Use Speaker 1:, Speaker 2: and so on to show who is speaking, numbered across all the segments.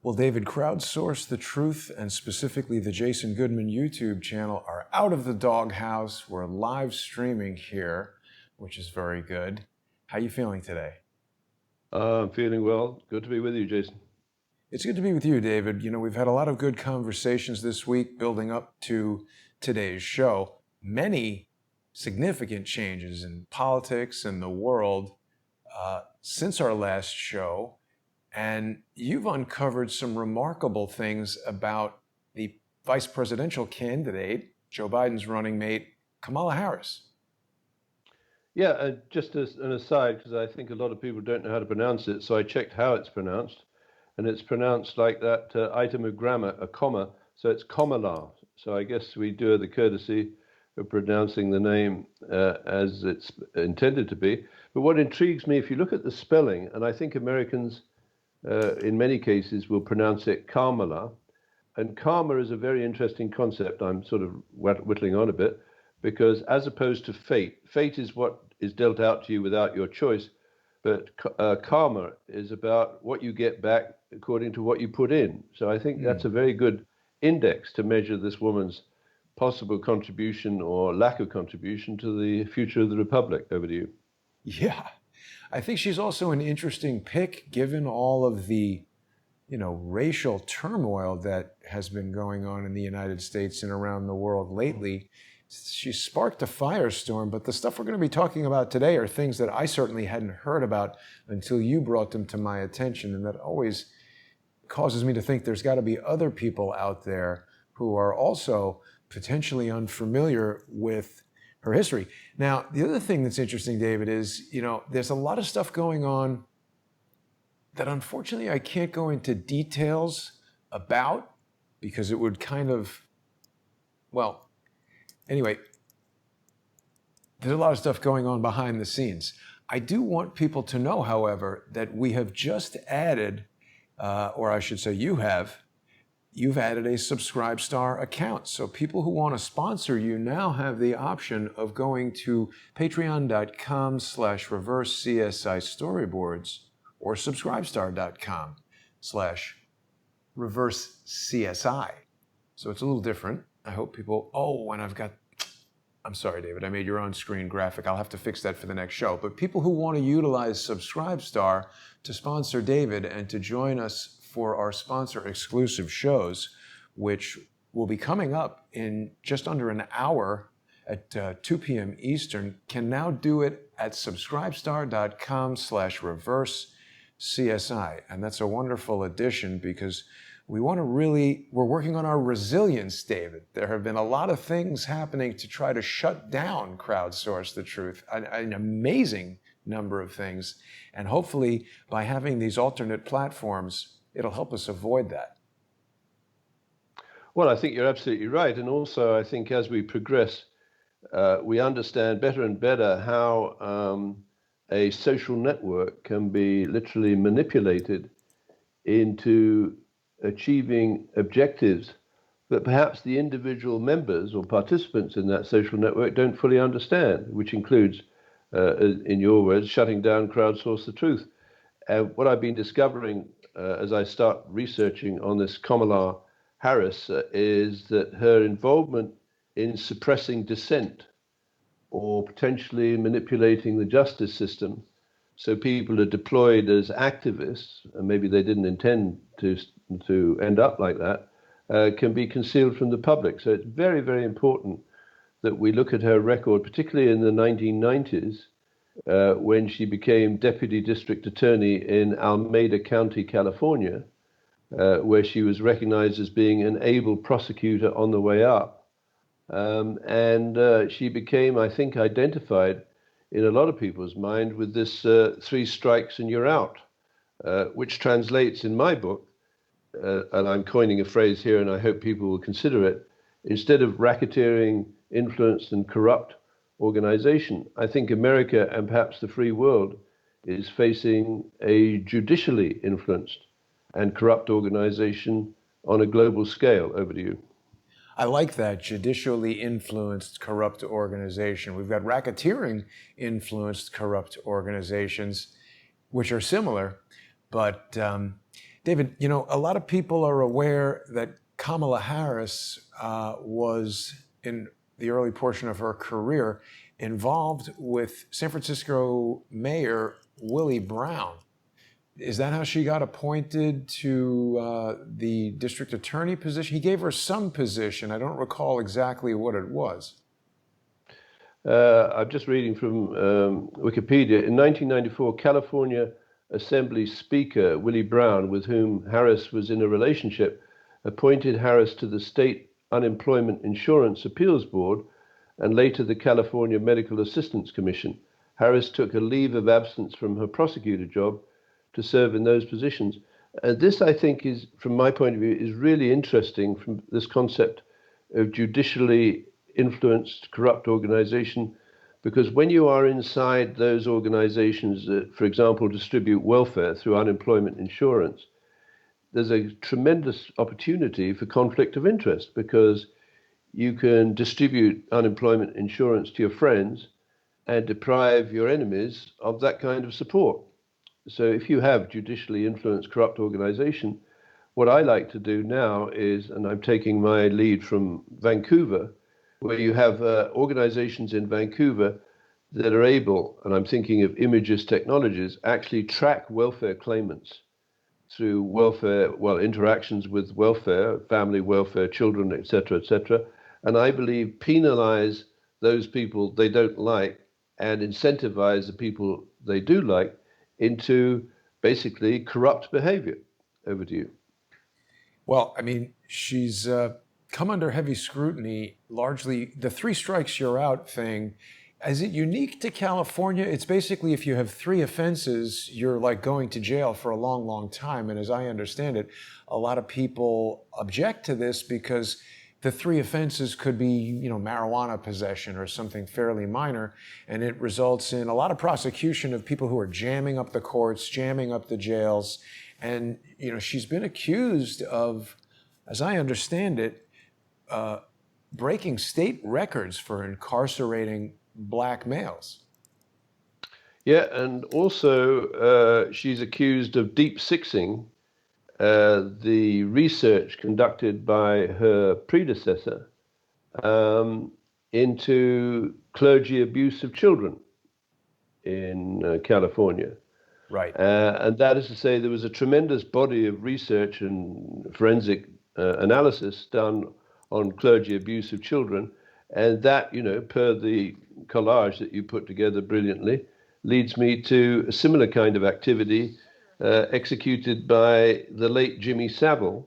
Speaker 1: Well, David, Crowdsource, The Truth, and specifically the Jason Goodman YouTube channel are out of the doghouse. We're live streaming here, which is very good. How are you feeling today?
Speaker 2: I'm feeling well. Good to be with you, Jason.
Speaker 1: It's good to be with you, David. You know, we've had a lot of good conversations this week building up to today's show. Many significant changes in politics and the world since our last show. And you've uncovered some remarkable things about the vice presidential candidate, Joe Biden's running mate, Kamala Harris.
Speaker 2: Yeah, just as an aside, because I think a lot of people don't know how to pronounce it, so I checked how it's pronounced, and it's pronounced like that item of grammar, a comma, so it's Kamala. So I guess we do her the courtesy of pronouncing the name as it's intended to be. But what intrigues me, if you look at the spelling, and I think Americans in many cases will pronounce it Kamala. And karma is a very interesting concept. I'm sort of whittling on a bit, because as opposed to fate, fate is what is dealt out to you without your choice. But karma is about what you get back according to what you put in. So I think that's a very good index to measure this woman's possible contribution or lack of contribution to the future of the Republic. Over to you.
Speaker 1: Yeah. I think she's also an interesting pick given all of the, racial turmoil that has been going on in the United States and around the world lately. She sparked a firestorm, but the stuff we're going to be talking about today are things that I certainly hadn't heard about until you brought them to my attention. And that always causes me to think there's got to be other people out there who are also potentially unfamiliar with her history. Now, the other thing that's interesting, David, is, there's a lot of stuff going on that unfortunately I can't go into details about because it would anyway, there's a lot of stuff going on behind the scenes. I do want people to know, however, that we have just added, or I should say you've added a SubscribeStar account. So people who want to sponsor you now have the option of going to patreon.com/reverse-CSI storyboards or subscribestar.com/reverse-CSI. So it's a little different. I hope people, I'm sorry, David, I made your own screen graphic. I'll have to fix that for the next show. But people who want to utilize SubscribeStar to sponsor David and to join us for our sponsor exclusive shows, which will be coming up in just under an hour at 2 p.m. Eastern, can now do it at subscribestar.com/reverse-CSI. And that's a wonderful addition because we're working on our resilience, David. There have been a lot of things happening to try to shut down Crowdsource The Truth, an amazing number of things. And hopefully by having these alternate platforms, it'll help us avoid that.
Speaker 2: Well, I think you're absolutely right. And also, I think as we progress, we understand better and better how a social network can be literally manipulated into achieving objectives that perhaps the individual members or participants in that social network don't fully understand, which includes, in your words, shutting down Crowdsource The Truth. What I've been discovering as I start researching on this Kamala Harris is that her involvement in suppressing dissent or potentially manipulating the justice system so people are deployed as activists, and maybe they didn't intend to end up like that, can be concealed from the public. So it's very, very important that we look at her record, particularly in the 1990s, when she became Deputy District Attorney in Alameda County, California, where she was recognized as being an able prosecutor on the way up. And she became, I think, identified in a lot of people's mind with this 3 strikes and you're out, which translates in my book, and I'm coining a phrase here and I hope people will consider it, instead of racketeering, influenced and corrupt organization, I think America and perhaps the free world is facing a judicially influenced and corrupt organization on a global scale. Over to you.
Speaker 1: I like that, judicially influenced corrupt organization. We've got racketeering influenced corrupt organizations, which are similar, but David, you know, a lot of people are aware that Kamala Harris was, in the early portion of her career, involved with San Francisco Mayor Willie Brown. Is that how she got appointed to the district attorney position? He gave her some position. I don't recall exactly what it was.
Speaker 2: I'm just reading from Wikipedia. In 1994, California Assembly Speaker Willie Brown, with whom Harris was in a relationship, appointed Harris to the State Unemployment Insurance Appeals Board and later the California Medical Assistance Commission. Harris took a leave of absence from her prosecutor job to serve in those positions. And this, I think, is, from my point of view, is really interesting from this concept of judicially influenced corrupt organization, because when you are inside those organizations that, for example, distribute welfare through unemployment insurance, there's a tremendous opportunity for conflict of interest, because you can distribute unemployment insurance to your friends and deprive your enemies of that kind of support. So if you have judicially influenced corrupt organization, what I like to do now is, and I'm taking my lead from Vancouver, where you have organizations in Vancouver that are able, and I'm thinking of Images Technologies, actually track welfare claimants through welfare, well, interactions with welfare, family welfare, children, etc., etc., and I believe penalize those people they don't like and incentivize the people they do like into basically corrupt behavior. Over to you.
Speaker 1: Well, I mean, she's come under heavy scrutiny, largely the three strikes you're out thing. Is it unique to California? It's basically if you have three offenses, you're like going to jail for a long, long time. And as I understand it, a lot of people object to this because the three offenses could be, you know, marijuana possession or something fairly minor. And it results in a lot of prosecution of people who are jamming up the courts, jamming up the jails. And, you know, she's been accused of, as I understand it, breaking state records for incarcerating black males.
Speaker 2: Yeah, and also she's accused of deep sixing the research conducted by her predecessor into clergy abuse of children in California.
Speaker 1: Right.
Speaker 2: And that is to say, there was a tremendous body of research and forensic analysis done on clergy abuse of children. And that, you know, per the collage that you put together brilliantly, leads me to a similar kind of activity executed by the late Jimmy Savile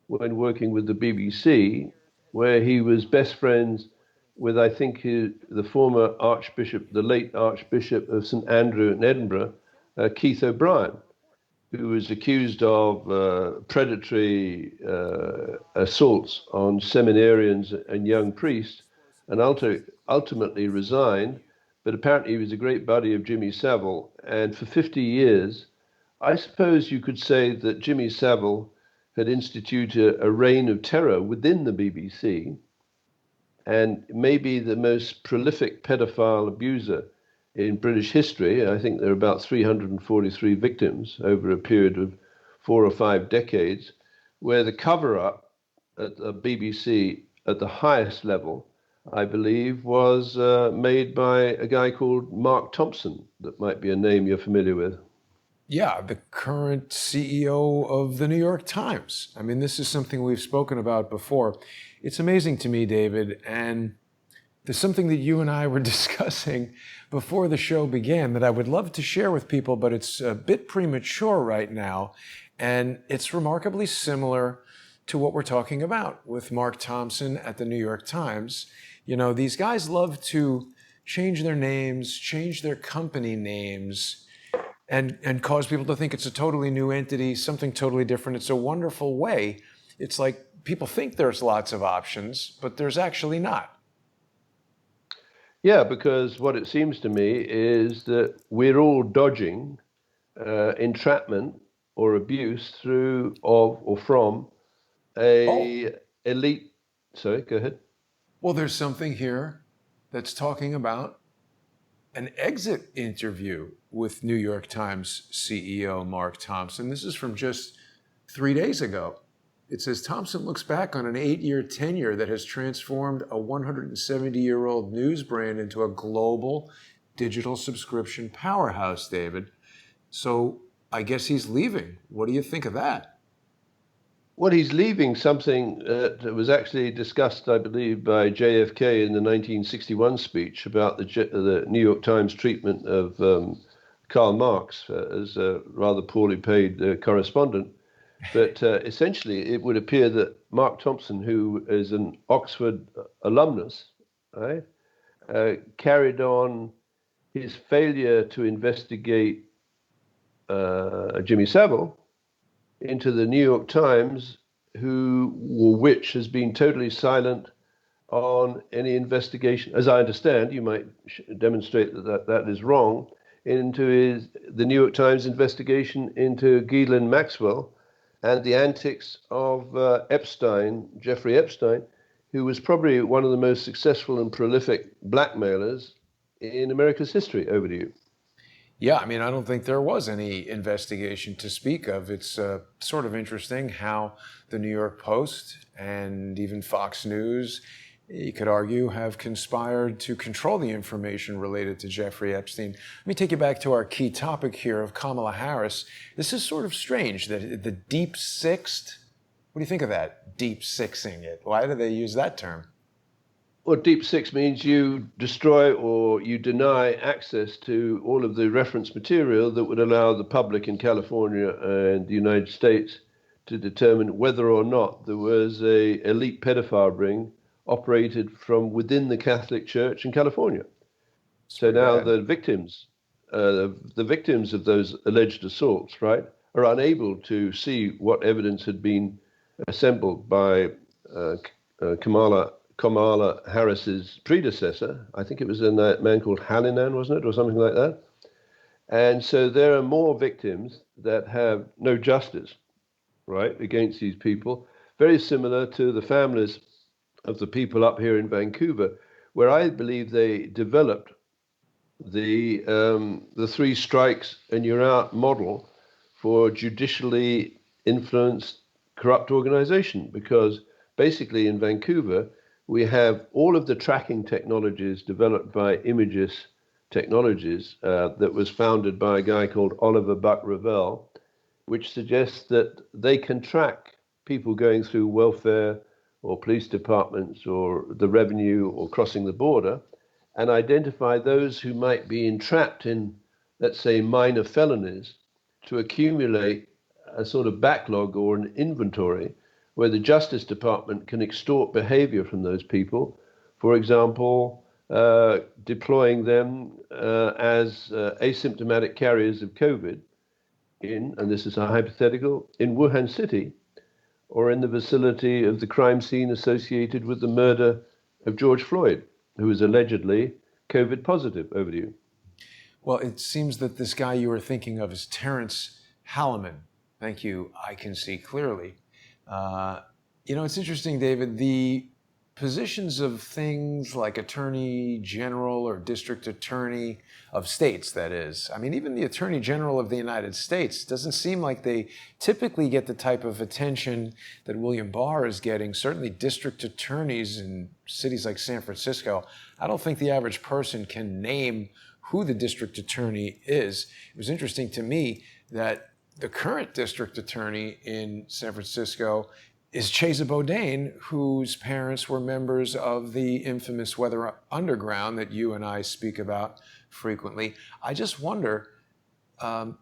Speaker 2: when working with the BBC, where he was best friends with, I think, the former Archbishop, the late Archbishop of St Andrew in Edinburgh, Keith O'Brien, who was accused of predatory assaults on seminarians and young priests, and ultimately resigned. But apparently he was a great buddy of Jimmy Savile. And for 50 years, I suppose you could say that Jimmy Savile had instituted a reign of terror within the BBC, and maybe the most prolific pedophile abuser in British history. I think there are about 343 victims over a period of 4 or 5 decades, where the cover-up at the BBC at the highest level, I believe, was made by a guy called Mark Thompson. That might be a name you're familiar with.
Speaker 1: Yeah, the current CEO of the New York Times. I mean, this is something we've spoken about before. It's amazing to me, David, and there's something that you and I were discussing before the show began that I would love to share with people, but it's a bit premature right now. And it's remarkably similar to what we're talking about with Mark Thompson at the New York Times. You know, these guys love to change their names, change their company names, and cause people to think it's a totally new entity, something totally different. It's a wonderful way. It's like people think there's lots of options, but there's actually not.
Speaker 2: Yeah, because what it seems to me is that we're all dodging entrapment or abuse through of or from a elite. Sorry, go ahead.
Speaker 1: Well, there's something here that's talking about an exit interview with New York Times CEO Mark Thompson. This is from just 3 days ago. It says Thompson looks back on an 8-year tenure that has transformed a 170-year-old news brand into a global digital subscription powerhouse, David. So I guess he's leaving. What do you think of that?
Speaker 2: Well, he's leaving something that was actually discussed, I believe, by JFK in the 1961 speech about the New York Times treatment of Karl Marx as a rather poorly paid correspondent. But essentially, it would appear that Mark Thompson, who is an Oxford alumnus, right, carried on his failure to investigate Jimmy Savile into the New York Times, which has been totally silent on any investigation. As I understand, you might demonstrate that is wrong, into the New York Times investigation into Ghislaine Maxwell and the antics of Jeffrey Epstein, who was probably one of the most successful and prolific blackmailers in America's history. Over to you.
Speaker 1: Yeah, I mean, I don't think there was any investigation to speak of. It's sort of interesting how the New York Post and even Fox News, you could argue, have conspired to control the information related to Jeffrey Epstein. Let me take you back to our key topic here of Kamala Harris. This is sort of strange, that the deep sixed, what do you think of that, deep sixing it? Why do they use that term?
Speaker 2: Well, deep six means you destroy or you deny access to all of the reference material that would allow the public in California and the United States to determine whether or not there was a elite pedophile ring operated from within the Catholic Church in California. So now the victims of those alleged assaults, right, are unable to see what evidence had been assembled by Kamala Harris's predecessor. I think it was a man called Hallinan, wasn't it, or something like that? And so there are more victims that have no justice, right, against these people, very similar to the families of the people up here in Vancouver, where I believe they developed the three strikes and you're out model for judicially influenced corrupt organization, because basically in Vancouver, we have all of the tracking technologies developed by Images Technologies that was founded by a guy called Oliver Buck Revell, which suggests that they can track people going through welfare or police departments or the revenue or crossing the border and identify those who might be entrapped in, let's say, minor felonies, to accumulate a sort of backlog or an inventory where the Justice Department can extort behavior from those people. For example, deploying them as asymptomatic carriers of COVID and this is a hypothetical, in Wuhan City, or in the vicinity of the crime scene associated with the murder of George Floyd, who was allegedly COVID positive. Over to you.
Speaker 1: Well, it seems that this guy you were thinking of is Terrence Halliman. Thank you. I can see clearly. It's interesting, David, the positions of things like Attorney General or District Attorney of states, that is. I mean, even the Attorney General of the United States doesn't seem like they typically get the type of attention that William Barr is getting. Certainly district attorneys in cities like San Francisco, I don't think the average person can name who the district attorney is. It was interesting to me that the current district attorney in San Francisco is Chesa Boudin, whose parents were members of the infamous Weather Underground that you and I speak about frequently. I just wonder, are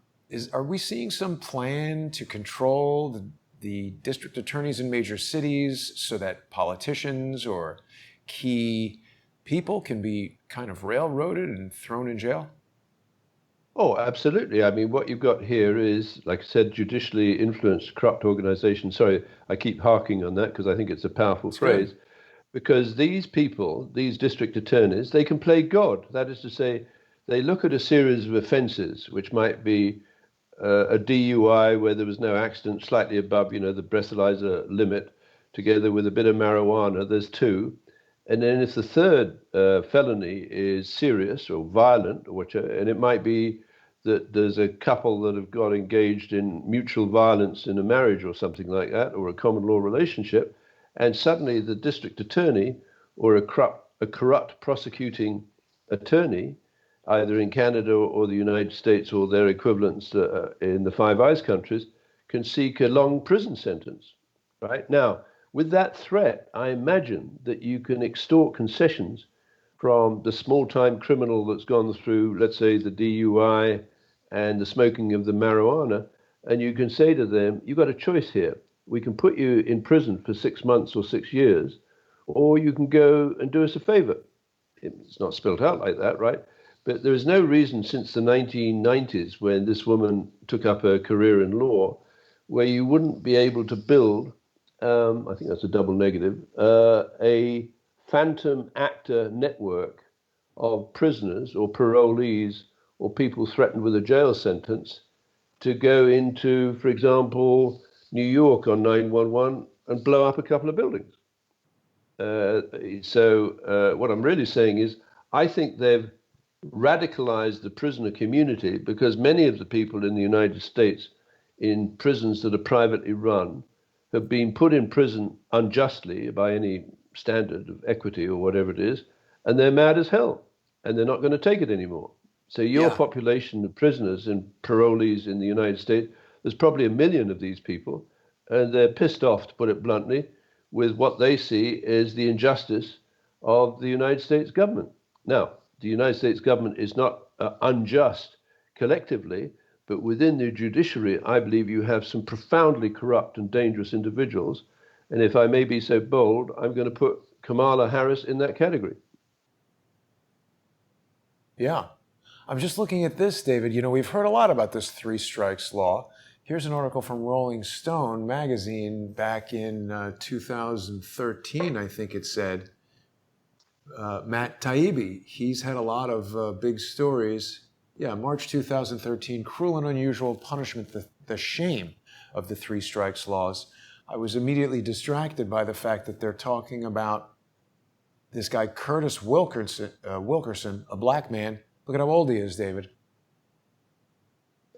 Speaker 1: we seeing some plan to control the district attorneys in major cities so that politicians or key people can be kind of railroaded and thrown in jail?
Speaker 2: Oh, absolutely. I mean, what you've got here is, like I said, judicially influenced corrupt organization. Sorry, I keep harking on that because I think it's a powerful phrase.
Speaker 1: Good.
Speaker 2: Because these people, these district attorneys, they can play God. That is to say, they look at a series of offenses, which might be a DUI where there was no accident, slightly above, the breathalyzer limit, together with a bit of marijuana. There's two. And then if the third felony is serious or violent, or whichever, and it might be that there's a couple that have got engaged in mutual violence in a marriage or something like that, or a common law relationship, and suddenly the district attorney or a corrupt prosecuting attorney, either in Canada or the United States or their equivalents in the Five Eyes countries, can seek a long prison sentence. Right now, with that threat, I imagine that you can extort concessions from the small-time criminal that's gone through, let's say, the DUI and the smoking of the marijuana, and you can say to them, you've got a choice here. We can put you in prison for 6 months or 6 years, or you can go and do us a favor. It's not spelled out like that, right? But there is no reason since the 1990s, when this woman took up her career in law, where you wouldn't be able to build, I think that's a double negative, a phantom actor network of prisoners or parolees or people threatened with a jail sentence to go into, for example, New York on 911 and blow up a couple of buildings. So what I'm really saying is, I think they've radicalized the prisoner community, because many of the people in the United States in prisons that are privately run have been put in prison unjustly by any standard of equity or whatever it is, and they're mad as hell, and they're not going to take it anymore. So your population of prisoners and parolees in the United States, there's probably 1 million of these people, and they're pissed off, to put it bluntly, with what they see as the injustice of the United States government. Now, the United States government is not unjust collectively, but within the judiciary, I believe you have some profoundly corrupt and dangerous individuals. And if I may be so bold, I'm going to put Kamala Harris in that category.
Speaker 1: Yeah. I'm just looking at this, David. You know, we've heard a lot about this three strikes law. Here's an article from Rolling Stone magazine back in 2013, I think it said. Matt Taibbi, he's had a lot of big stories. Yeah, March 2013, cruel and unusual punishment, the shame of the three strikes laws. I was immediately distracted by the fact that they're talking about this guy, Curtis Wilkerson, a black man. Look at how old he is, David.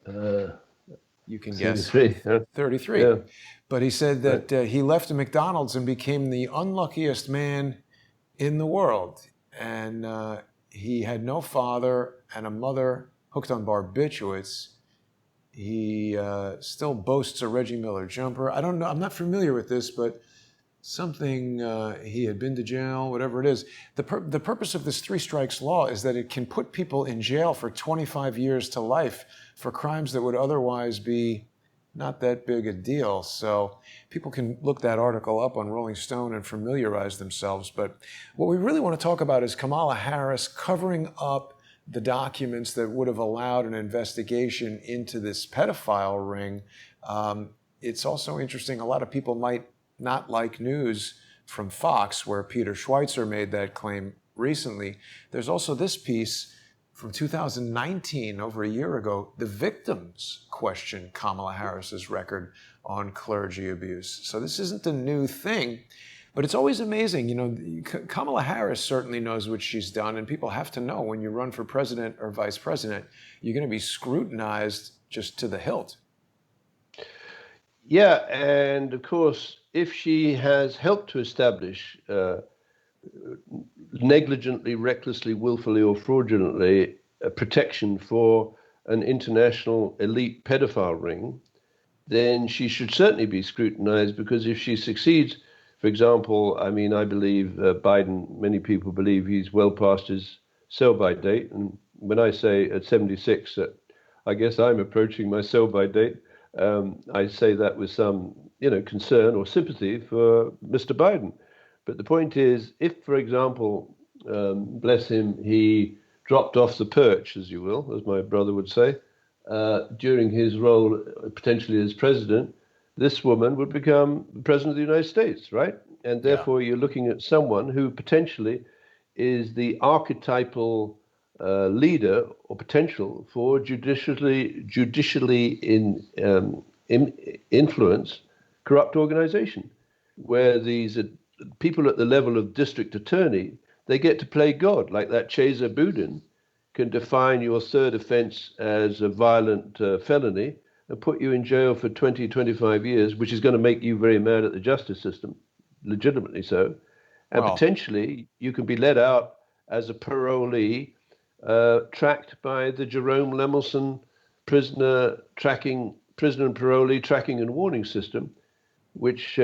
Speaker 1: You can guess. 33. Yeah. But he said that he left a McDonald's and became the unluckiest man in the world. And he had no father and a mother hooked on barbiturates. He still boasts a Reggie Miller jumper. I don't know. I'm not familiar with this, but something, he had been to jail, whatever it is. The purpose of this three strikes law is that it can put people in jail for 25 years to life for crimes that would otherwise be not that big a deal. So people can look that article up on Rolling Stone and familiarize themselves. But what we really want to talk about is Kamala Harris covering up the documents that would have allowed an investigation into this pedophile ring. It's also interesting, a lot of people might not like news from Fox, where Peter Schweitzer made that claim recently. There's also this piece from 2019, over a year ago. The victims question Kamala Harris's record on clergy abuse. So this isn't a new thing, but it's always amazing. You know, Kamala Harris certainly knows what she's done, and people have to know when you run for president or vice president, you're going to be scrutinized just to the hilt.
Speaker 2: Yeah, and of course, if she has helped to establish negligently, recklessly, willfully, or fraudulently protection for an international elite pedophile ring, then she should certainly be scrutinized, because if she succeeds, for example, I mean, I believe Biden, many people believe he's well past his sell-by date. And when I say at 76, I guess I'm approaching my sell-by date. I say that with some, concern or sympathy for Mr. Biden. But the point is, if, for example, bless him, he dropped off the perch, as you will, as my brother would say, during his role potentially as president, this woman would become the president of the United States, right? And therefore, you're looking at someone who potentially is the archetypal leader or potential for judicially influence corrupt organization, where these people at the level of district attorney, they get to play God, like that Chaser Boudin can define your third offense as a violent felony and put you in jail for 20, 25 years, which is going to make you very mad at the justice system, legitimately so. And
Speaker 1: Well,
Speaker 2: potentially you can be let out as a parolee, tracked by the Jerome Lemelson prisoner and parolee tracking and warning system, which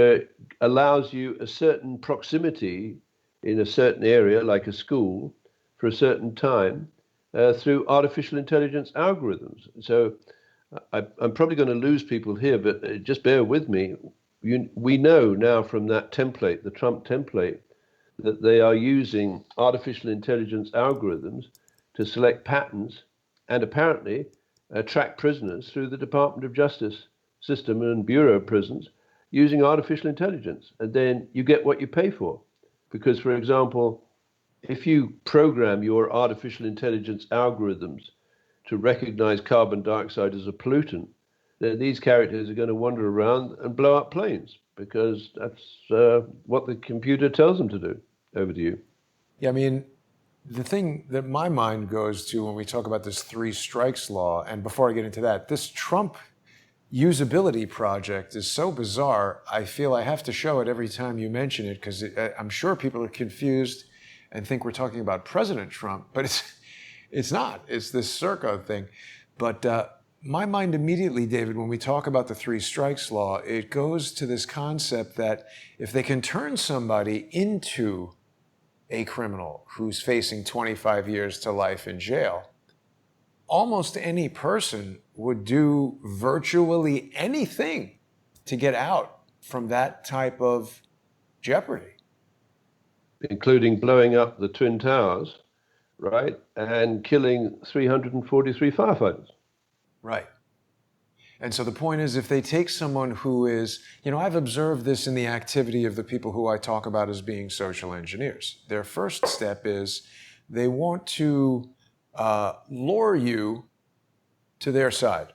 Speaker 2: allows you a certain proximity in a certain area, like a school, for a certain time through artificial intelligence algorithms. So I'm probably going to lose people here, but just bear with me. We know now from that template, the Trump template, that they are using artificial intelligence algorithms to select patterns and apparently track prisoners through the Department of Justice system and Bureau of Prisons using artificial intelligence. And then you get what you pay for. Because, for example, if you program your artificial intelligence algorithms to recognize carbon dioxide as a pollutant, then these characters are going to wander around and blow up planes because that's what the computer tells them to do. Over to you.
Speaker 1: yeah, I mean, the thing that my mind goes to when we talk about this three strikes law, and before I get into that, this Trump usability project is so bizarre. I feel I have to show it every time you mention it because I'm sure people are confused and think we're talking about President Trump, but it's not. It's this Serco thing. But my mind immediately, David, when we talk about the three strikes law, it goes to this concept that if they can turn somebody into a criminal who's facing 25 years to life in jail, almost any person would do virtually anything to get out from that type of jeopardy.
Speaker 2: Including blowing up the Twin Towers, right? And killing 343 firefighters.
Speaker 1: Right. And so the point is, if they take someone who is, I've observed this in the activity of the people who I talk about as being social engineers. Their first step is they want to lure you to their side.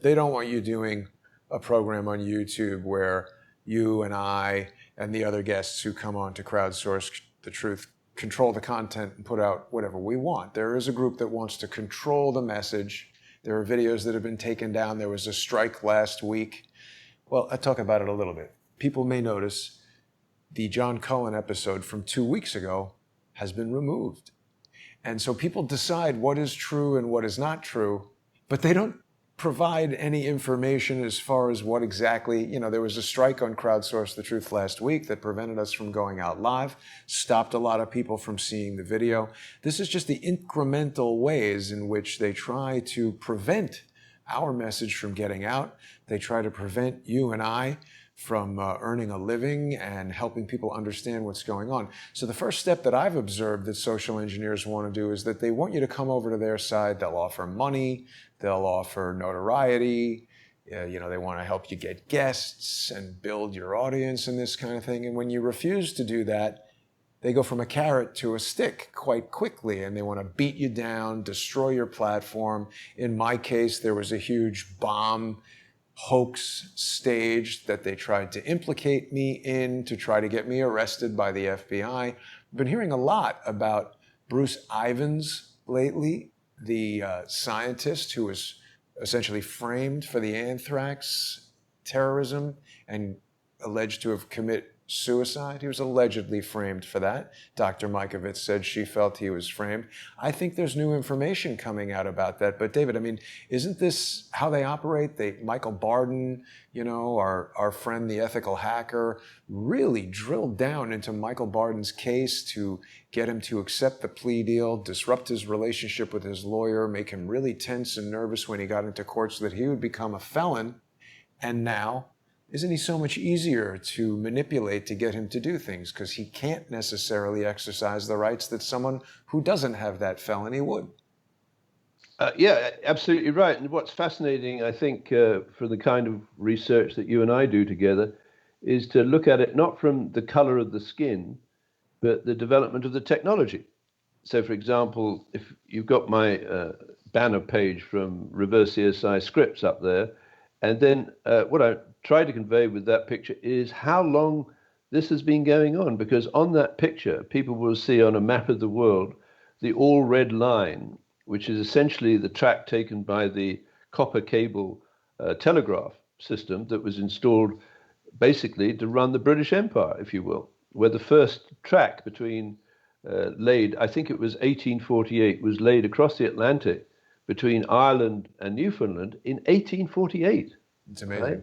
Speaker 1: They don't want you doing a program on YouTube where you and I and the other guests who come on to Crowdsource the Truth control the content and put out whatever we want. There is a group that wants to control the message. There are videos that have been taken down. There was a strike last week. Well, I'll talk about it a little bit. People may notice the John Cullen episode from 2 weeks ago has been removed. And so people decide what is true and what is not true, but they don't provide any information as far as what exactly, there was a strike on Crowdsource the Truth last week that prevented us from going out live, stopped a lot of people from seeing the video. This is just the incremental ways in which they try to prevent our message from getting out. They try to prevent you and I from earning a living and helping people understand what's going on. So the first step that I've observed that social engineers want to do is that they want you to come over to their side. They'll offer money. They'll offer notoriety. They want to help you get guests and build your audience and this kind of thing. And when you refuse to do that, they go from a carrot to a stick quite quickly, and they want to beat you down, destroy your platform. In my case, there was a huge bomb hoax staged that they tried to implicate me in to try to get me arrested by the FBI. I've been hearing a lot about Bruce Ivins lately, the scientist who was essentially framed for the anthrax terrorism and alleged to have committed suicide. He was allegedly framed for that. Dr. Mikovits said she felt he was framed. I think there's new information coming out about that. But David, isn't this how they operate? Michael Barden, our friend, the ethical hacker, really drilled down into Michael Barden's case to get him to accept the plea deal, disrupt his relationship with his lawyer, make him really tense and nervous when he got into court so that he would become a felon. And now, isn't he so much easier to manipulate to get him to do things because he can't necessarily exercise the rights that someone who doesn't have that felony would?
Speaker 2: Yeah, absolutely right. And what's fascinating, I think, for the kind of research that you and I do together, is to look at it not from the color of the skin, but the development of the technology. So, for example, if you've got my banner page from Reverse CSI Scripts up there, and then what I try to convey with that picture is how long this has been going on, because on that picture, people will see on a map of the world the all red line which is essentially the track taken by the copper cable telegraph system that was installed basically to run the British Empire, if you will, where the first track between laid, I think it was 1848, was laid across the Atlantic between Ireland and Newfoundland in 1848.
Speaker 1: It's amazing.
Speaker 2: Right?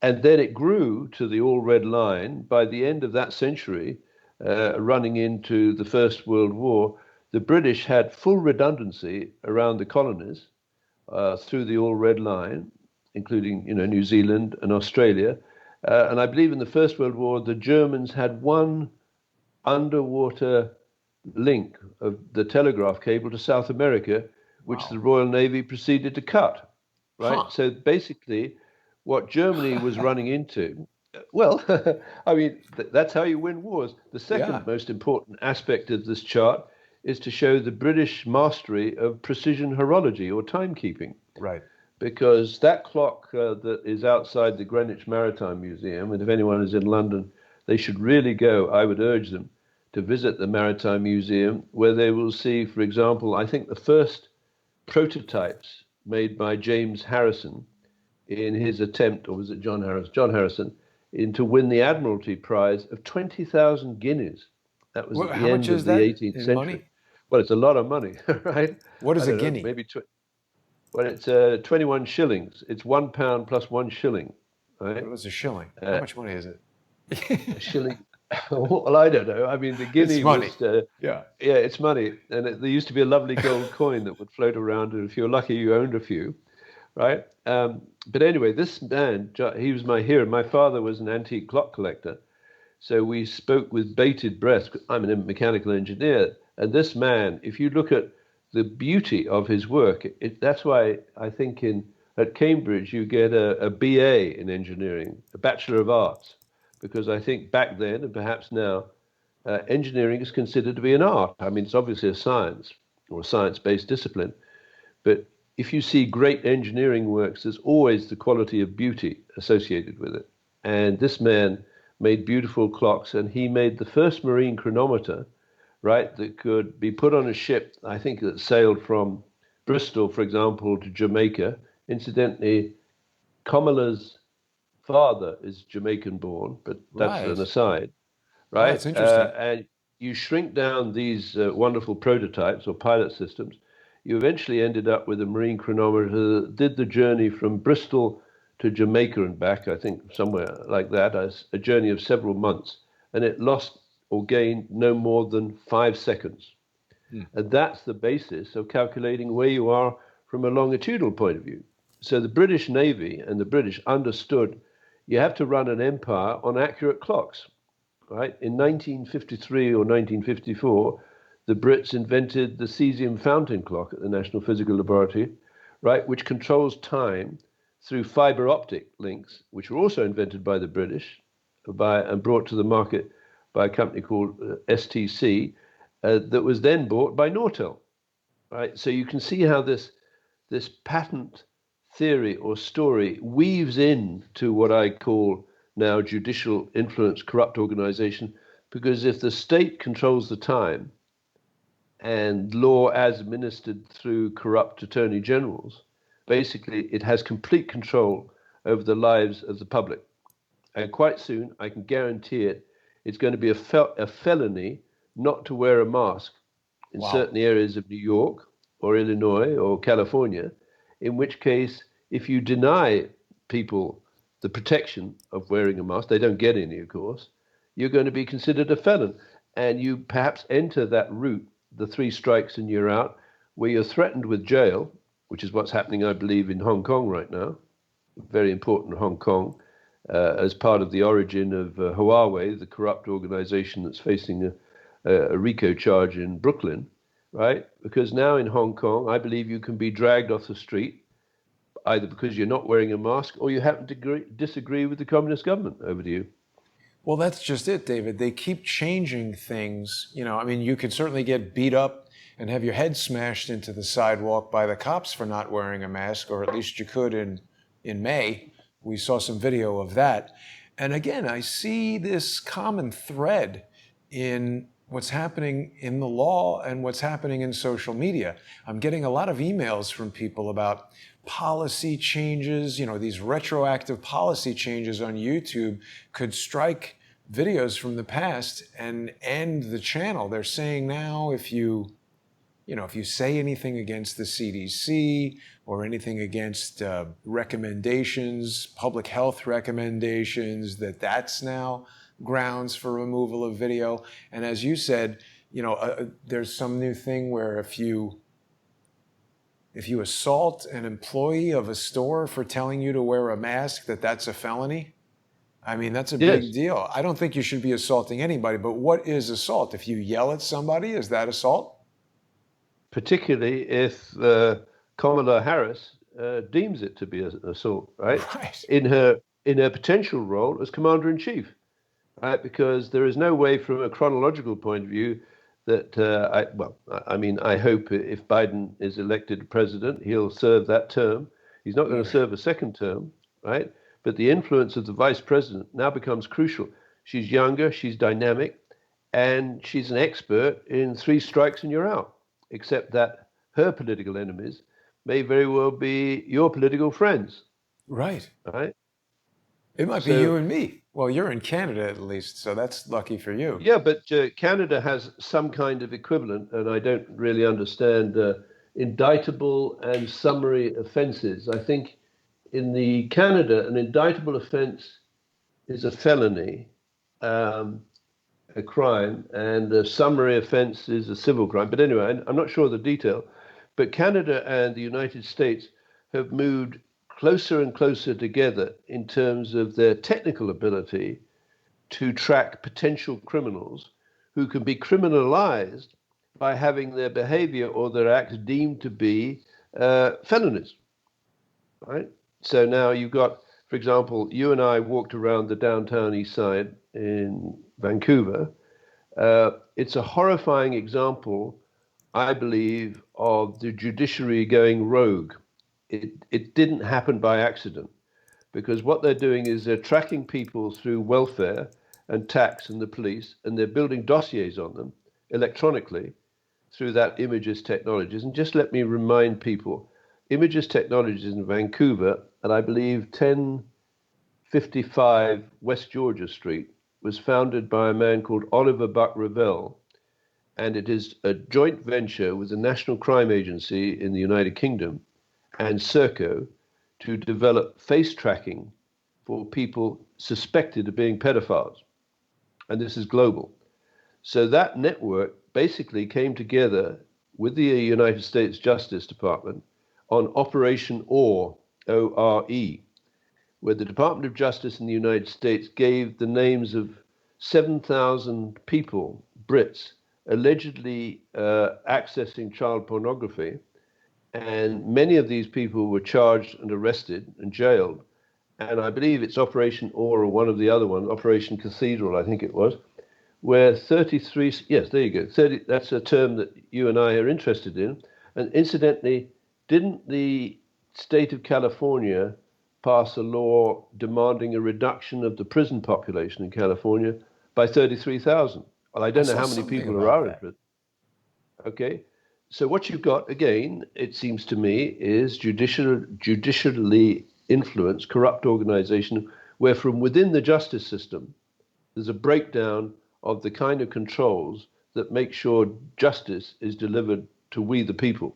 Speaker 2: And then it grew to the All Red Line by the end of that century, running into the First World War. The British had full redundancy around the colonies through the All Red Line, including New Zealand and Australia. And I believe in the First World War, the Germans had one underwater link of the telegraph cable to South America, which
Speaker 1: Wow.
Speaker 2: the Royal Navy proceeded to cut. Right.
Speaker 1: Huh.
Speaker 2: So basically, what Germany was running into, well, I mean, that's how you win wars. The
Speaker 1: Yeah.
Speaker 2: second most important aspect of this chart is to show the British mastery of precision horology or timekeeping.
Speaker 1: Right.
Speaker 2: Because that clock that is outside the Greenwich Maritime Museum, and if anyone is in London, they should really go. I would urge them to visit the Maritime Museum, where they will see, for example, I think the first prototypes made by James Harrison in his attempt, or was it John Harrison? John Harrison, to win the Admiralty Prize of 20,000 guineas. That was at
Speaker 1: How
Speaker 2: the
Speaker 1: much
Speaker 2: end
Speaker 1: is
Speaker 2: of the
Speaker 1: that
Speaker 2: 18th
Speaker 1: in
Speaker 2: century.
Speaker 1: money?
Speaker 2: Well, it's a lot of money, right?
Speaker 1: What
Speaker 2: I
Speaker 1: is a
Speaker 2: don't know,
Speaker 1: guinea?
Speaker 2: maybe well, it's 21 shillings. It's £1 plus 1 shilling, right?
Speaker 1: What is a shilling? How much money is it?
Speaker 2: A shilling. Well, I don't know. I mean, the
Speaker 1: It's
Speaker 2: guinea
Speaker 1: money.
Speaker 2: was,
Speaker 1: Yeah.
Speaker 2: yeah, it's money. And there used to be a lovely gold coin that would float around, and if you're lucky, you owned a few, right? But anyway, this man, he was my hero. My father was an antique clock collector. So we spoke with bated breath. I'm a mechanical engineer. And this man, if you look at the beauty of his work, that's why I think at Cambridge you get a BA in engineering, a Bachelor of Arts, because I think back then and perhaps now, engineering is considered to be an art. I mean, it's obviously a science or a science-based discipline, but if you see great engineering works, there's always the quality of beauty associated with it. And this man made beautiful clocks, and he made the first marine chronometer, right, that could be put on a ship, I think, that sailed from Bristol, for example, to Jamaica. Incidentally, Kamala's father is Jamaican born, but that's
Speaker 1: Right.
Speaker 2: an aside,
Speaker 1: Oh,
Speaker 2: right?
Speaker 1: that's interesting.
Speaker 2: And you shrink down these wonderful prototypes or pilot systems, you eventually ended up with a marine chronometer that did the journey from Bristol to Jamaica and back, I think somewhere like that, as a journey of several months. And it lost or gained no more than 5 seconds. And that's the basis of calculating where you are from a longitudinal point of view. So the British Navy and the British understood you have to run an empire on accurate clocks, right? In 1953 or 1954, the Brits invented the cesium fountain clock at the National Physical Laboratory, right, which controls time through fiber optic links, which were also invented by the British and brought to the market by a company called STC, that was then bought by Nortel, right? So you can see how this patent theory or story weaves into what I call now judicial influence corrupt organization, because if the state controls the time and law as administered through corrupt attorney generals, basically it has complete control over the lives of the public. And quite soon, I can guarantee it, it's going to be a felony not to wear a mask in
Speaker 1: Wow.
Speaker 2: certain areas of New York or Illinois or California, in which case, if you deny people the protection of wearing a mask, they don't get any, of course, you're going to be considered a felon. And you perhaps enter that route, the 3 strikes and you're out, where you're threatened with jail, which is what's happening, I believe, in Hong Kong right now. Very important, Hong Kong, as part of the origin of Huawei, the corrupt organization that's facing a RICO charge in Brooklyn, right? Because now in Hong Kong, I believe you can be dragged off the street, either because you're not wearing a mask or you happen to disagree with the communist government. Over to you.
Speaker 1: Well, that's just it, David. They keep changing things. I mean, you could certainly get beat up and have your head smashed into the sidewalk by the cops for not wearing a mask, or at least you could in May. We saw some video of that. And again, I see this common thread in what's happening in the law and what's happening in social media. I'm getting a lot of emails from people about policy changes. These retroactive policy changes on YouTube could strike videos from the past and end the channel. They're saying now if you say anything against the CDC or anything against recommendations, public health recommendations, that's now grounds for removal of video. And as you said, there's some new thing where if you assault an employee of a store for telling you to wear a mask, that's a felony. I mean, that's a
Speaker 2: Yes.
Speaker 1: big deal. I don't think you should be assaulting anybody, but what is assault? If you yell at somebody, is that assault?
Speaker 2: Particularly if Kamala Harris deems it to be an assault, right?
Speaker 1: Right.
Speaker 2: In her potential role as commander-in-chief, right? Because there is no way from a chronological point of view that I hope if Biden is elected president, he'll serve that term. He's not going to serve a second term, right? But the influence of the vice president now becomes crucial. She's younger, she's dynamic, and she's an expert in 3 strikes and you're out, except that her political enemies may very well be your political friends.
Speaker 1: Right.
Speaker 2: Right?
Speaker 1: It might be you and me. Well, you're in Canada at least, so that's lucky for you.
Speaker 2: Yeah, but Canada has some kind of equivalent, and I don't really understand indictable and summary offenses. I think in the Canada, an indictable offense is a felony, a crime, and a summary offense is a civil crime. But anyway, I'm not sure of the detail. But Canada and the United States have moved closer and closer together in terms of their technical ability to track potential criminals who can be criminalized by having their behavior or their acts deemed to be felonies, right? So now you've got, for example, you and I walked around the downtown east side in Vancouver. It's a horrifying example, I believe, of the judiciary going rogue. It didn't happen by accident, because what they're doing is they're tracking people through welfare and tax and the police, and they're building dossiers on them electronically through that Images Technologies. And just let me remind people, Images Technologies in Vancouver, at I believe 1055 West Georgia Street, was founded by a man called Oliver Buck Revell, and it is a joint venture with the National Crime Agency in the United Kingdom and Serco to develop face tracking for people suspected of being pedophiles. And this is global. So that network basically came together with the United States Justice Department on Operation ORE, O-R-E, where the Department of Justice in the United States gave the names of 7,000 people, Brits, allegedly accessing child pornography. And many of these people were charged and arrested and jailed. And I believe it's Operation ORE or one of the other ones, Operation Cathedral, I think it was, where 33, yes, there you go, 30, that's a term that you and I are interested in. And incidentally, didn't the state of California pass a law demanding a reduction of the prison population in California by 33,000? Well, I don't know how many people are in prison. Okay. So what you've got, again, it seems to me, is judicially influenced, corrupt organization, where from within the justice system, there's a breakdown of the kind of controls that make sure justice is delivered to we the people.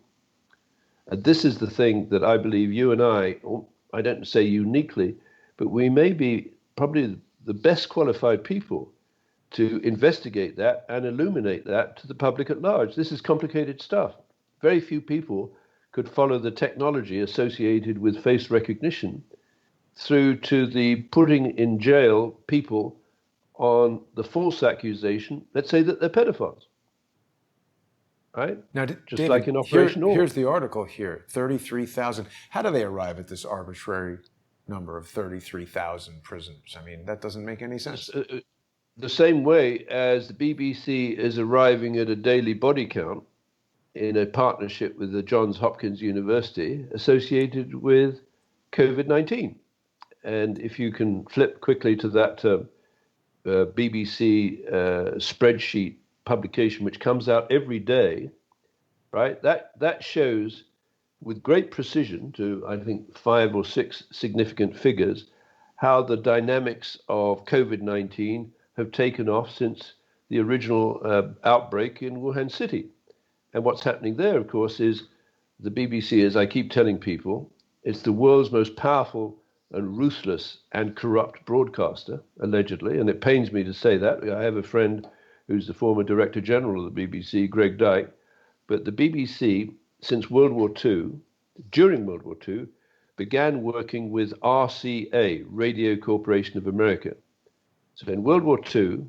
Speaker 2: And this is the thing that I believe you and I don't say uniquely, but we may be probably the best qualified people to investigate that and illuminate that to the public at large. This is complicated stuff. Very few people could follow the technology associated with face recognition through to the putting in jail people on the false accusation, let's say that they're pedophiles. Right?
Speaker 1: Now,
Speaker 2: just
Speaker 1: David,
Speaker 2: like in Operation ORE.
Speaker 1: Here's the article here, 33,000. How do they arrive at this arbitrary number of 33,000 prisoners? I mean, that doesn't make any sense.
Speaker 2: The same way as the BBC is arriving at a daily body count in a partnership with the Johns Hopkins University associated with COVID-19. And if you can flip quickly to that BBC spreadsheet publication, which comes out every day, right? That shows with great precision to, I think, 5 or 6 significant figures, how the dynamics of COVID-19 have taken off since the original outbreak in Wuhan City. And what's happening there, of course, is the BBC, as I keep telling people, it's the world's most powerful and ruthless and corrupt broadcaster, allegedly. And it pains me to say that. I have a friend who's the former Director General of the BBC, Greg Dyke. But the BBC, since World War II, during World War II, began working with RCA, Radio Corporation of America. So in World War II,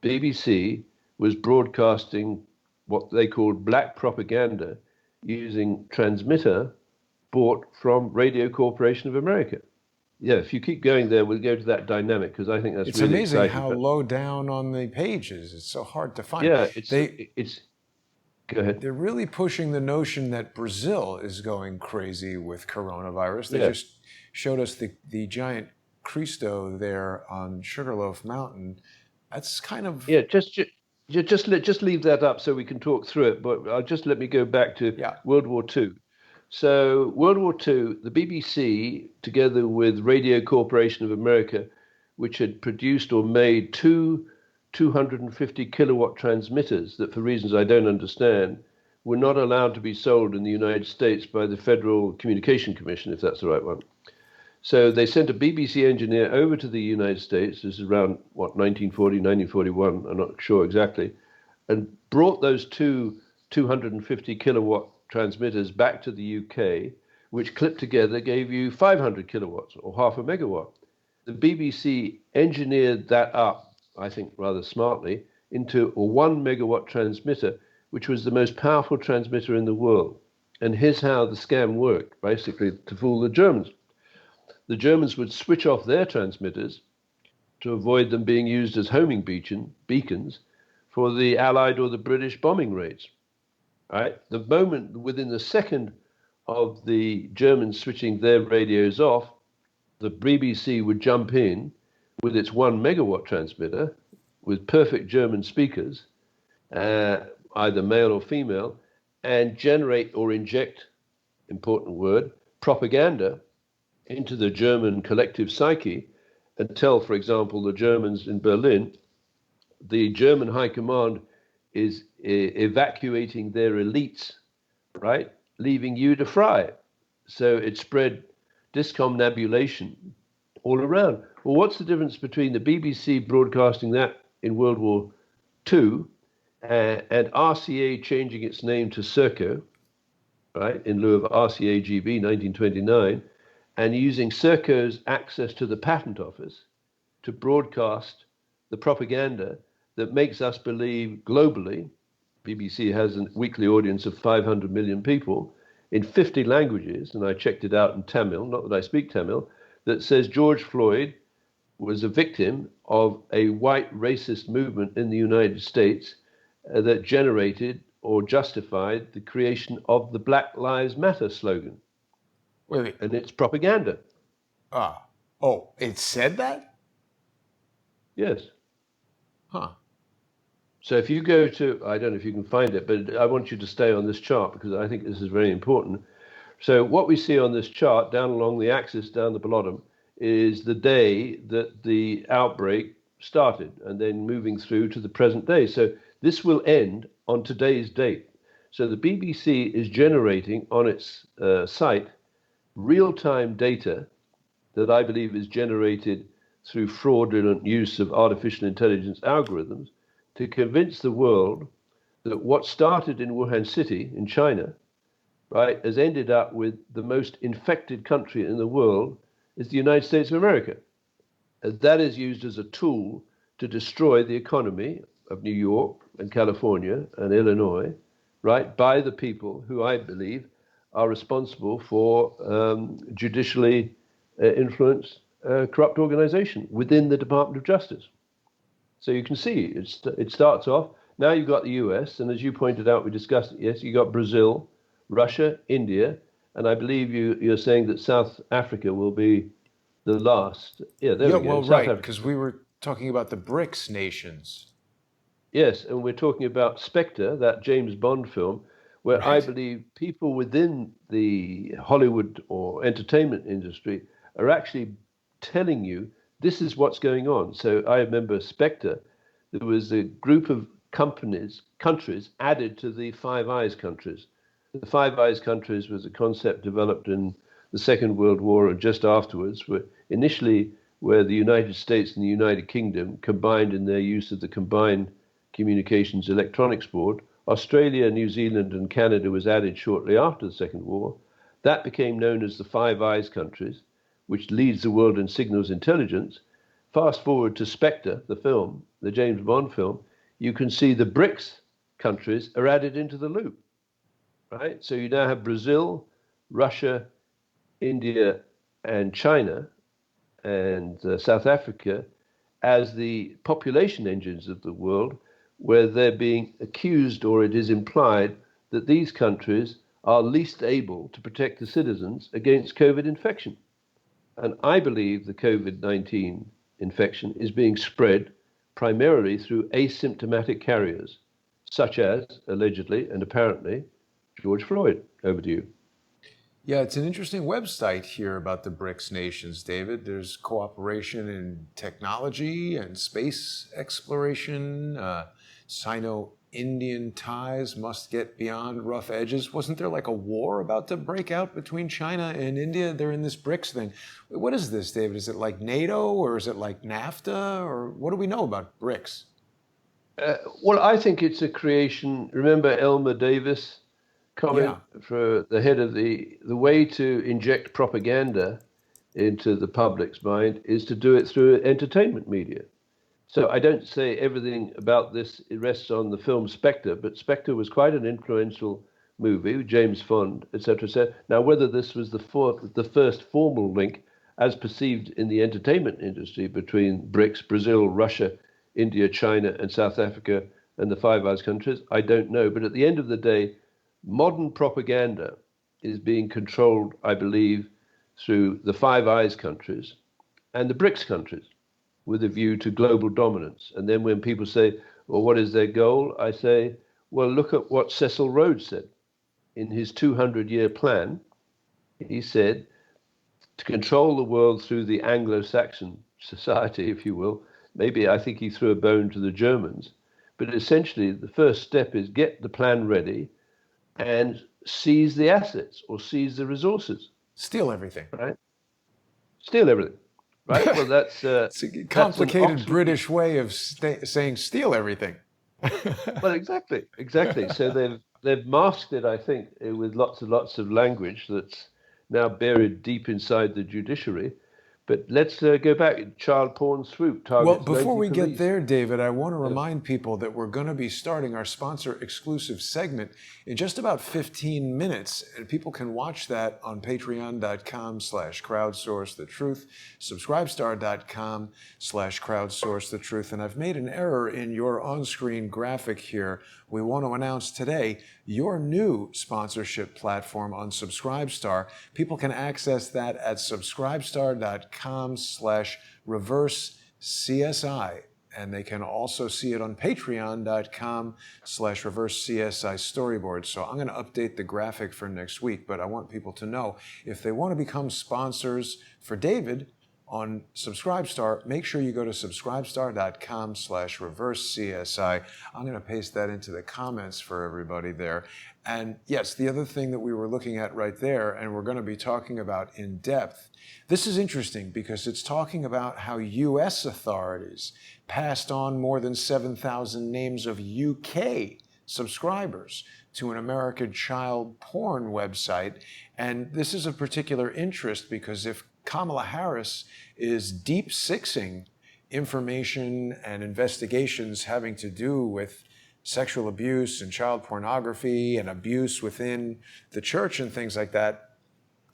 Speaker 2: BBC was broadcasting what they called black propaganda using transmitter bought from Radio Corporation of America. Yeah, if you keep going there, we'll go to that dynamic because I think that's
Speaker 1: It's
Speaker 2: really
Speaker 1: amazing
Speaker 2: exciting.
Speaker 1: how low down on the pages. It's so hard to find.
Speaker 2: Yeah, it's go ahead.
Speaker 1: They're really pushing the notion that Brazil is going crazy with coronavirus. They just showed us the giant Cristo there on Sugarloaf Mountain. That's kind of
Speaker 2: just leave that up so we can talk through it. But just let me go back to World War II. So World War II, the BBC, together with Radio Corporation of America, which had produced or made two 250 kilowatt transmitters that, for reasons I don't understand, were not allowed to be sold in the United States by the Federal Communication Commission, if that's the right one. So they sent a BBC engineer over to the United States, this is around, 1940, 1941, I'm not sure exactly, and brought those two 250 kilowatt transmitters back to the UK, which clipped together gave you 500 kilowatts, or half a megawatt. The BBC engineered that up, I think rather smartly, into a 1 megawatt transmitter, which was the most powerful transmitter in the world. And here's how the scam worked, basically to fool the Germans. The Germans would switch off their transmitters to avoid them being used as homing beacons for the Allied or the British bombing raids. Right? The moment, within the second of the Germans switching their radios off, the BBC would jump in with its 1 megawatt transmitter with perfect German speakers, either male or female, and generate or inject, important word, propaganda into the German collective psyche and tell, for example, the Germans in Berlin, the German high command is evacuating their elites, right, leaving you to fry. So it spread discombobulation all around. Well, what's the difference between the BBC broadcasting that in World War II and RCA changing its name to Serco, right, in lieu of RCAGB 1929, and using Serco's access to the patent office to broadcast the propaganda that makes us believe globally, BBC has a weekly audience of 500 million people in 50 languages, and I checked it out in Tamil, not that I speak Tamil, that says George Floyd was a victim of a white racist movement in the United States that generated or justified the creation of the Black Lives Matter slogan.
Speaker 1: Wait.
Speaker 2: And it's propaganda.
Speaker 1: Oh, it said that?
Speaker 2: Yes.
Speaker 1: Huh.
Speaker 2: So if you go to, I don't know if you can find it, but I want you to stay on this chart because I think this is very important. So what we see on this chart down along the axis down the bottom is the day that the outbreak started and then moving through to the present day. So this will end on today's date. So the BBC is generating on its site real-time data that I believe is generated through fraudulent use of artificial intelligence algorithms to convince the world that what started in Wuhan City in China, right, has ended up with the most infected country in the world is the United States of America. As that is used as a tool to destroy the economy of New York and California and Illinois, right, by the people who I believe are responsible for judicially influenced corrupt organization within the Department of Justice. So you can see it starts off. Now you've got the US, and as you pointed out, we discussed it, yes, you've got Brazil, Russia, India, and I believe you're saying that South Africa will be the last. Yeah, there we go.
Speaker 1: Well,
Speaker 2: South
Speaker 1: right,
Speaker 2: Africa.
Speaker 1: because we were talking about the BRICS nations.
Speaker 2: Yes, and we're talking about Spectre, that James Bond film, where I
Speaker 1: Right.
Speaker 2: believe people within the Hollywood or entertainment industry are actually telling you this is what's going on. So I remember Spectre, there was a group of countries added to the Five Eyes countries. The Five Eyes countries was a concept developed in the Second World War or just afterwards, where the United States and the United Kingdom combined in their use of the Combined Communications Electronics Board. Australia, New Zealand, and Canada was added shortly after the Second War. That became known as the Five Eyes countries, which leads the world in signals intelligence. Fast forward to Spectre, the film, the James Bond film, you can see the BRICS countries are added into the loop, right? So you now have Brazil, Russia, India, and China, and South Africa as the population engines of the world, where they're being accused or it is implied that these countries are least able to protect the citizens against COVID infection. And I believe the COVID-19 infection is being spread primarily through asymptomatic carriers, such as, allegedly and apparently, George Floyd. Over to you.
Speaker 1: Yeah, it's an interesting website here about the BRICS nations, David. There's cooperation in technology and space exploration. Sino-Indian ties must get beyond rough edges. Wasn't there like a war about to break out between China and India? They're in this BRICS thing. What is this, David? Is it like NATO or is it like NAFTA? Or what do we know about BRICS?
Speaker 2: Well, I think it's a creation. Remember Elmer Davis comment
Speaker 1: Yeah.
Speaker 2: for the head of the way to inject propaganda into the public's mind is to do it through entertainment media. So I don't say everything about this rests on the film Spectre, but Spectre was quite an influential movie, James Bond, etc. etc. Now, whether this was the first formal link as perceived in the entertainment industry between BRICS, Brazil, Russia, India, China, and South Africa, and the Five Eyes countries, I don't know. But at the end of the day, modern propaganda is being controlled, I believe, through the Five Eyes countries and the BRICS countries with a view to global dominance. And then when people say, well, what is their goal? I say, well, look at what Cecil Rhodes said in his 200-year plan. He said, to control the world through the Anglo-Saxon society, if you will. Maybe I think he threw a bone to the Germans. But essentially, the first step is get the plan ready and seize the assets or seize the resources.
Speaker 1: Steal everything.
Speaker 2: Right? Steal everything. Right? Well, that's
Speaker 1: It's a complicated British way of saying steal everything.
Speaker 2: Well, exactly. So they've masked it, I think, with lots and lots of language that's now buried deep inside the judiciary. But let's go back. Child porn swoop
Speaker 1: Well,
Speaker 2: targets
Speaker 1: before
Speaker 2: 90
Speaker 1: we get
Speaker 2: police.
Speaker 1: there, David, I want to remind people that we're going to be starting our sponsor exclusive segment in just about 15 minutes. And people can watch that on patreon.com/crowdsourcethetruth, subscribestar.com/crowdsourcethetruth. And I've made an error in your on-screen graphic here. We want to announce today your new sponsorship platform on Subscribestar. People can access that at subscribestar.com/reverse-CSI. And they can also see it on patreon.com/reverse-CSI storyboard. So I'm going to update the graphic for next week, but I want people to know if they want to become sponsors for David on Subscribestar, make sure you go to subscribestar.com/reverse-CSI. I'm going to paste that into the comments for everybody there. And yes, the other thing that we were looking at right there, and we're going to be talking about in depth, this is interesting because it's talking about how U.S. authorities passed on more than 7,000 names of UK subscribers to an American child porn website. And this is of particular interest because if Kamala Harris is deep sixing information and investigations having to do with sexual abuse and child pornography and abuse within the church and things like that,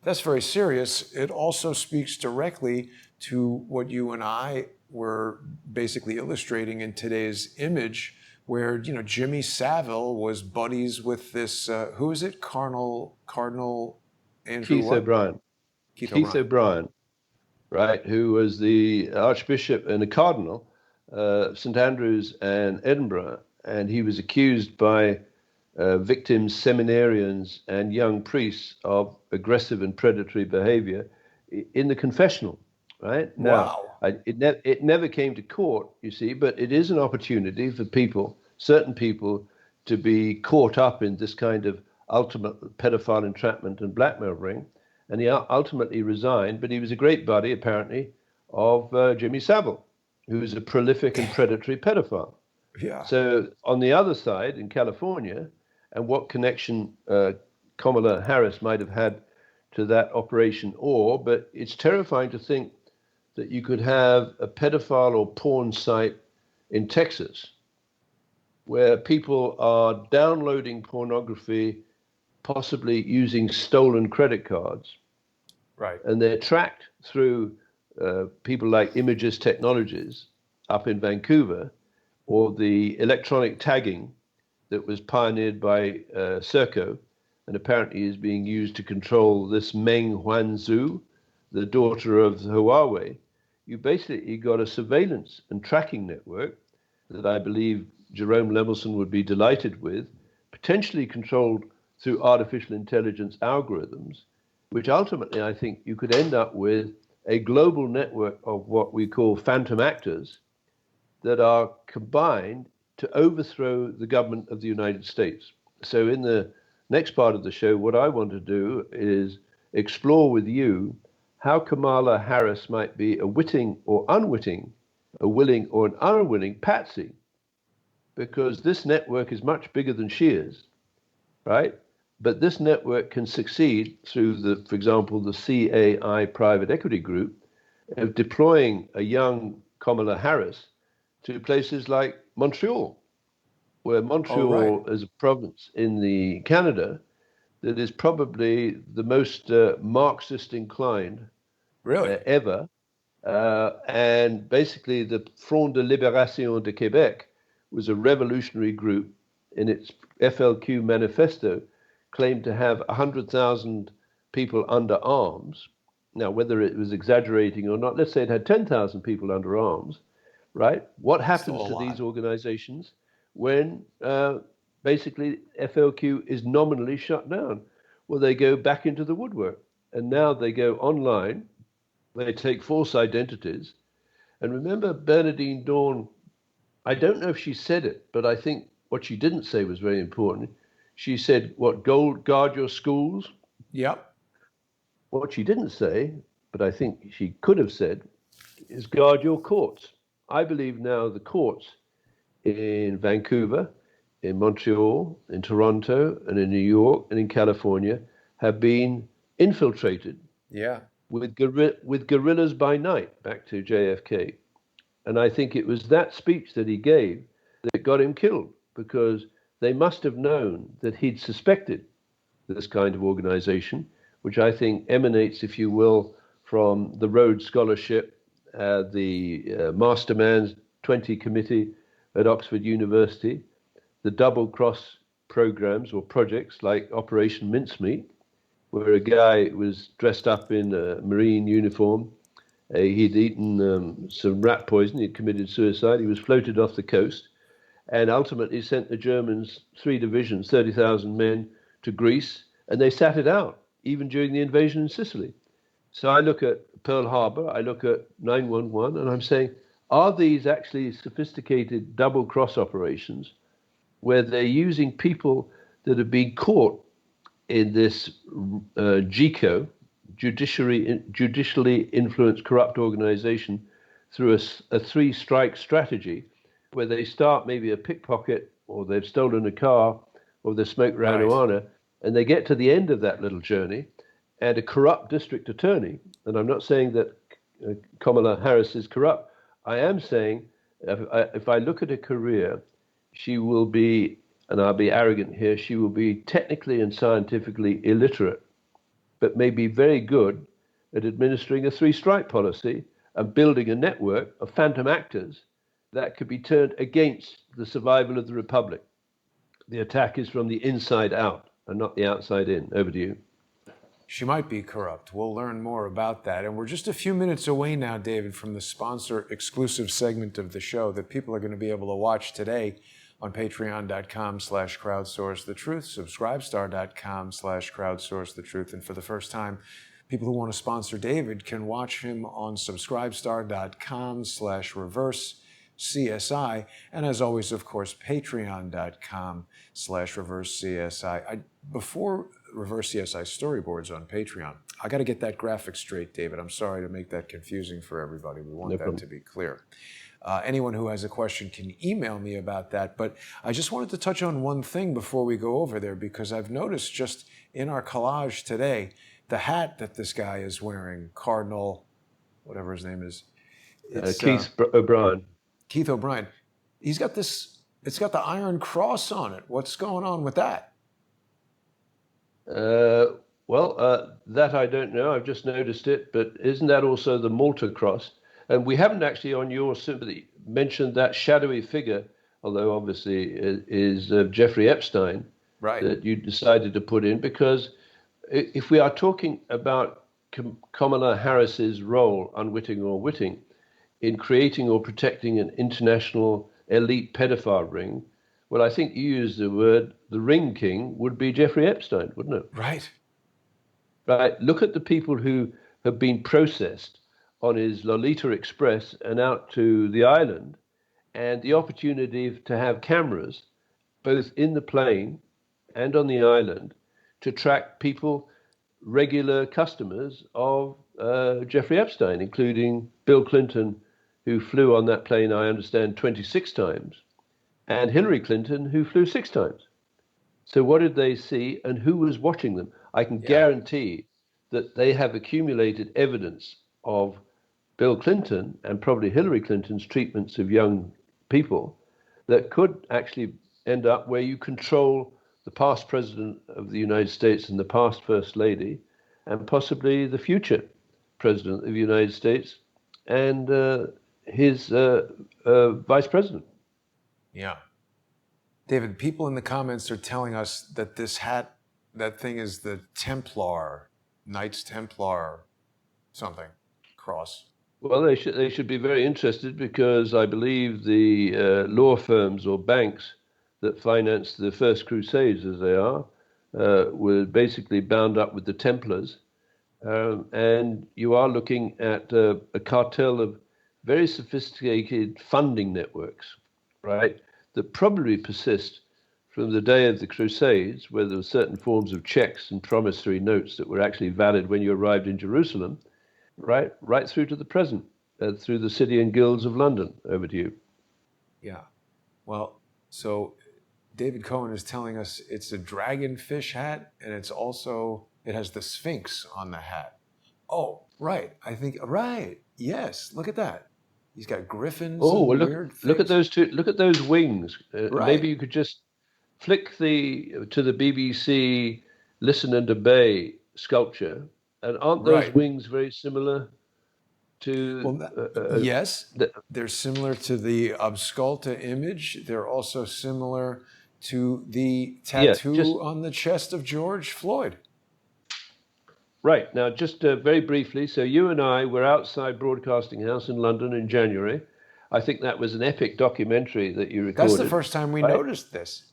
Speaker 1: that's very serious. It also speaks directly to what you and I were basically illustrating in today's image, where Jimmy Savile was buddies with this who is it, Cardinal Andrew
Speaker 2: Keith
Speaker 1: what?
Speaker 2: O'Brien.
Speaker 1: Keith
Speaker 2: O'Brien, right, who was the Archbishop and a Cardinal, St Andrews and Edinburgh, and he was accused by victims, seminarians, and young priests of aggressive and predatory behavior in the confessional, right? Now,
Speaker 1: Wow.
Speaker 2: it never came to court, you see, but it is an opportunity for people, certain people, to be caught up in this kind of ultimate pedophile entrapment and blackmail ring. And he ultimately resigned, but he was a great buddy, apparently, of Jimmy Savile, who is a prolific and predatory pedophile.
Speaker 1: Yeah.
Speaker 2: So on the other side, in California, and what connection Kamala Harris might have had to that Operation Or, but it's terrifying to think that you could have a pedophile or porn site in Texas where people are downloading pornography, possibly using stolen credit cards,
Speaker 1: Right.
Speaker 2: and they're tracked through people like Images Technologies up in Vancouver, or the electronic tagging that was pioneered by Serco, and apparently is being used to control this Meng Wanzhou, the daughter of Huawei. You basically got a surveillance and tracking network that I believe Jerome Lemelson would be delighted with, potentially controlled through artificial intelligence algorithms, which ultimately I think you could end up with a global network of what we call phantom actors that are combined to overthrow the government of the United States. So in the next part of the show, what I want to do is explore with you how Kamala Harris might be a witting or unwitting, a willing or an unwilling patsy, because this network is much bigger than she is, right? But this network can succeed through the, for example, the CAI private equity group of deploying a young Kamala Harris to places like Montreal, where Montreal is a province in the Canada that is probably the most Marxist inclined
Speaker 1: Really?
Speaker 2: ever. And basically, the Front de Libération de Québec was a revolutionary group. In its FLQ manifesto, claimed to have 100,000 people under arms. Now, whether it was exaggerating or not, let's say it had 10,000 people under arms, right? What happens to these organizations when basically FLQ is nominally shut down? Well, they go back into the woodwork, and now they go online. They take false identities. And remember Bernadine Dawn, I don't know if she said it, but I think what she didn't say was very important. She said, what, guard your schools?
Speaker 1: Yep.
Speaker 2: What she didn't say, but I think she could have said, is guard your courts. I believe now the courts in Vancouver, in Montreal, in Toronto, and in New York, and in California have been infiltrated with guerrillas by night, back to JFK. And I think it was that speech that he gave that got him killed, because they must have known that he'd suspected this kind of organization, which I think emanates, if you will, from the Rhodes Scholarship, the Masterman's 20 Committee at Oxford University, the double cross programs or projects like Operation Mincemeat, where a guy was dressed up in a Marine uniform. He'd eaten some rat poison. He'd committed suicide. He was floated off the coast and ultimately sent the Germans 3 divisions, 30,000 men, to Greece, and they sat it out, even during the invasion in Sicily. So I look at Pearl Harbor, I look at 9/11, and I'm saying, are these actually sophisticated double-cross operations where they're using people that have been caught in this JICO, judicially influenced corrupt organization, through a 3-strike strategy, where they start maybe a pickpocket, or they've stolen a car, or they've smoked marijuana, and they get to the end of that little journey, and a corrupt district attorney, and I'm not saying that Kamala Harris is corrupt, I am saying if I look at her career, she will be, and I'll be arrogant here, she will be technically and scientifically illiterate, but may be very good at administering a 3-strike policy and building a network of phantom actors that could be turned against the survival of the Republic. The attack is from the inside out and not the outside in. Over to you.
Speaker 1: She might be corrupt. We'll learn more about that. And we're just a few minutes away now, David, from the sponsor exclusive segment of the show that people are going to be able to watch today on patreon.com/crowdsourcethetruth, subscribestar.com/crowdsourcethetruth. And for the first time, people who want to sponsor David can watch him on subscribestar.com/reverse-CSI. And as always, of course, patreon.com/reverse-CSI. Before Reverse CSI storyboards on Patreon, I got to get that graphic straight, David. I'm sorry to make that confusing for everybody. We want that to be clear. Anyone who has a question can email me about that. But I just wanted to touch on one thing before we go over there, because I've noticed just in our collage today, the hat that this guy is wearing, Cardinal, whatever his name is.
Speaker 2: Keith O'Brien.
Speaker 1: Keith O'Brien. He's got this, it's got the Iron Cross on it. What's going on with that?
Speaker 2: That I don't know. I've just noticed it. But isn't that also the Malta Cross? And we haven't actually, on your sympathy, mentioned that shadowy figure, although obviously is Jeffrey Epstein,
Speaker 1: right,
Speaker 2: that you decided to put in, because if we are talking about Kamala Harris's role, unwitting or witting, in creating or protecting an international elite pedophile ring, well, I think you used the word, the ring king would be Jeffrey Epstein, wouldn't it?
Speaker 1: Right.
Speaker 2: Right. Look at the people who have been processed on his Lolita Express and out to the island, and the opportunity to have cameras both in the plane and on the island to track people, regular customers of Jeffrey Epstein, including Bill Clinton, who flew on that plane, I understand, 26 times, and Hillary Clinton, who flew 6 times. So what did they see and who was watching them? I can guarantee that they have accumulated evidence of Bill Clinton and probably Hillary Clinton's treatments of young people that could actually end up where you control the past president of the United States and the past first lady, and possibly the future president of the United States and his vice president.
Speaker 1: Yeah. David, people in the comments are telling us that this hat, that thing is the Templar, Knights Templar something, cross.
Speaker 2: Well, they should be very interested, because I believe the law firms or banks that financed the first Crusades, as they are, were basically bound up with the Templars. And you are looking at a cartel of very sophisticated funding networks, right, that probably persist from the day of the Crusades, where there were certain forms of checks and promissory notes that were actually valid when you arrived in Jerusalem, right through to the present, through the City and Guilds of London. Over to you.
Speaker 1: Yeah. Well, so David Cohen is telling us it's a dragonfish hat, and it has the Sphinx on the hat. Oh, right. Right. Yes. Look at that. He's got griffins.
Speaker 2: Oh, well,
Speaker 1: weird
Speaker 2: look at those two. Look at those wings.
Speaker 1: Right.
Speaker 2: Maybe you could just flick to the BBC Listen and Obey sculpture, and aren't those wings very similar to?
Speaker 1: Well, yes, they're similar to the Absculta image. They're also similar to the tattoo on the chest of George Floyd.
Speaker 2: Right. Now, just very briefly, so you and I were outside Broadcasting House in London in January. I think that was an epic documentary that you recorded.
Speaker 1: That's the first time we noticed this.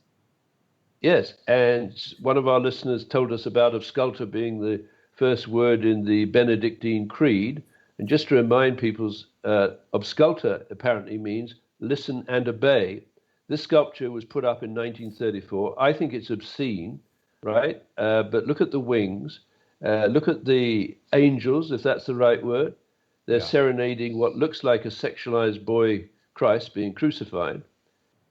Speaker 2: Yes, and one of our listeners told us about Absculta being the first word in the Benedictine Creed. And just to remind people, Absculta apparently means listen and obey. This sculpture was put up in 1934. I think it's obscene, right? But look at the wings. Look at the angels, if that's the right word. They're serenading what looks like a sexualized boy Christ being crucified.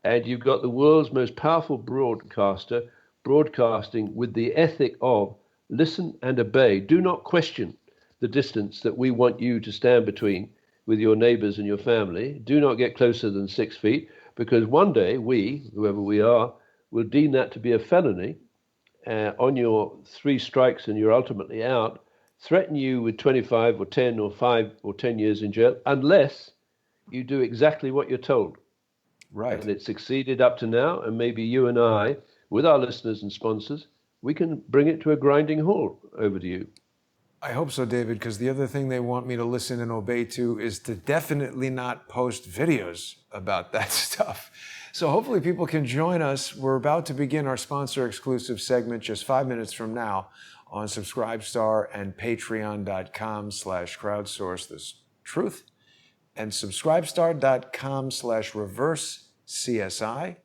Speaker 2: And you've got the world's most powerful broadcaster broadcasting with the ethic of listen and obey. Do not question the distance that we want you to stand between with your neighbors and your family. Do not get closer than 6 feet, because one day we, whoever we are, will deem that to be a felony. On your 3 strikes and you're ultimately out, threaten you with 25 or 10 or 5 or 10 years in jail, unless you do exactly what you're told.
Speaker 1: Right.
Speaker 2: And it's succeeded up to now, and maybe you and I, with our listeners and sponsors, we can bring it to a grinding halt. Over to you.
Speaker 1: I hope so, David, because the other thing they want me to listen and obey to is to definitely not post videos about that stuff. So hopefully people can join us. We're about to begin our sponsor exclusive segment just 5 minutes from now on Subscribestar and patreon.com/crowdsource this truth and subscribestar.com/reverse CSI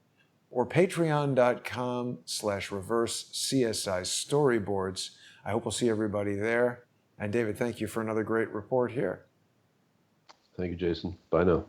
Speaker 1: or patreon.com/reverse CSI storyboards. I hope we'll see everybody there. And David, thank you for another great report here.
Speaker 2: Thank you, Jason. Bye now.